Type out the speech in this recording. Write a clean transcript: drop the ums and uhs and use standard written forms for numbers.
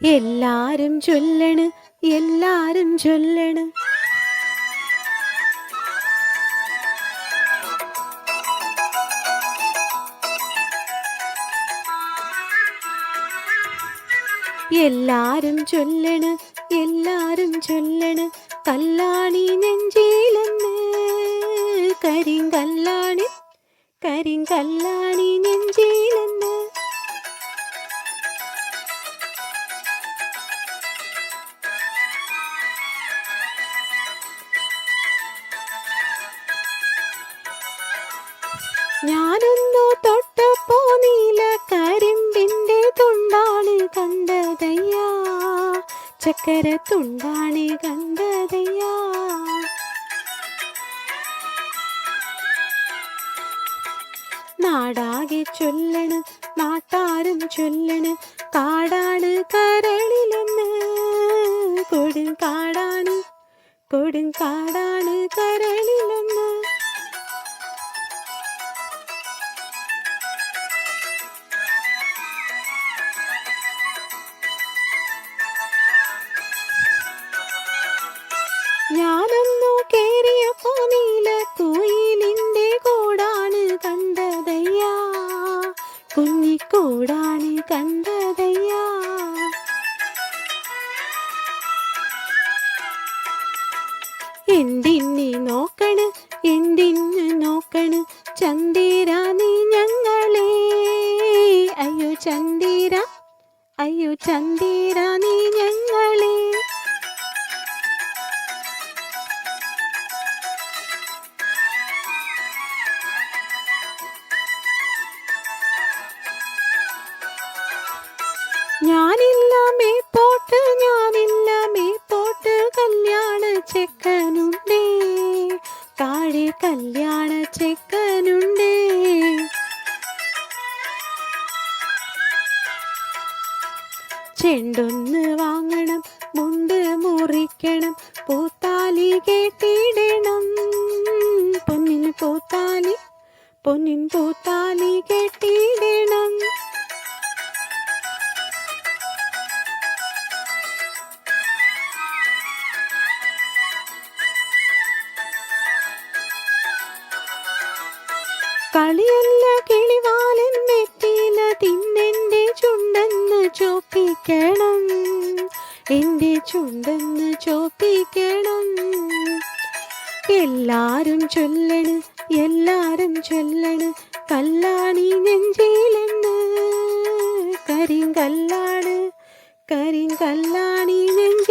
എല്ലാരും ചൊല്ലണ് എല്ലാരും ചൊല്ലണ് എല്ലാരും ചൊല്ലണ് എല്ലാരും ചൊല്ലണ് കല്ലാണി നെഞ്ചിലെന്ന് കരിങ്കല്ലാണി കരിങ്കല്ലാണി നെഞ്ചിലെന്ന് ഞാനൊന്നു തൊട്ടപ്പോ നീല കരിമ്പിന്റെ തുണ്ടാണ് കണ്ടതയ്യാ ചക്കര തുണ്ടാണ് കണ്ടതയ്യാ നാടാകെ ചൊല്ലണ് നാട്ടാരും ചൊല്ലണ് കാടാണ് കരളിലെന്ന് കൊടുങ്കാടാണ് കൊടുങ്കാടാണ് കരളിലെന്ന് ഞാനൊന്നു കേറിയപ്പോ നീല കുയിലിന്റെ കൂടാണ് കണ്ടതയ്യാ കുഞ്ഞിക്കൂടാണ് കണ്ടതയ്യാ എന്തിന് നോക്കണ് എന്തിന് നോക്കണ് ചന്ദിര നീ ഞങ്ങളെ അയ്യോ ചന്ദിര അയ്യോ ചന്ദിര നീ ഞങ്ങളെ ഞാനില്ല മേപ്പോട്ട് കല്യാണ ചെക്കനുണ്ടേ താഴെ കല്യാണ ചെക്കനുണ്ടേ ചെണ്ടൊന്ന് വാങ്ങണം മുണ്ട് മുറിക്കണം പൂത്താലി കേട്ടിടണം പൊന്നിൻ പൂത്താലി കേട്ടിടണം കളിയല്ല കിളിവാലൻ നെറ്റിയില തിന്നെൻ്റെ ചുണ്ടെന്ന് ചോപ്പിക്കണം എൻ്റെ ചുണ്ടെന്ന് ചോപ്പിക്കണം എല്ലാരും ചൊല്ലണ് എല്ലാരും ചൊല്ലണ് കല്ലാണി നെഞ്ചിലെന്ന് കരിങ്കല്ലാണി നെഞ്ചിലെന്ന്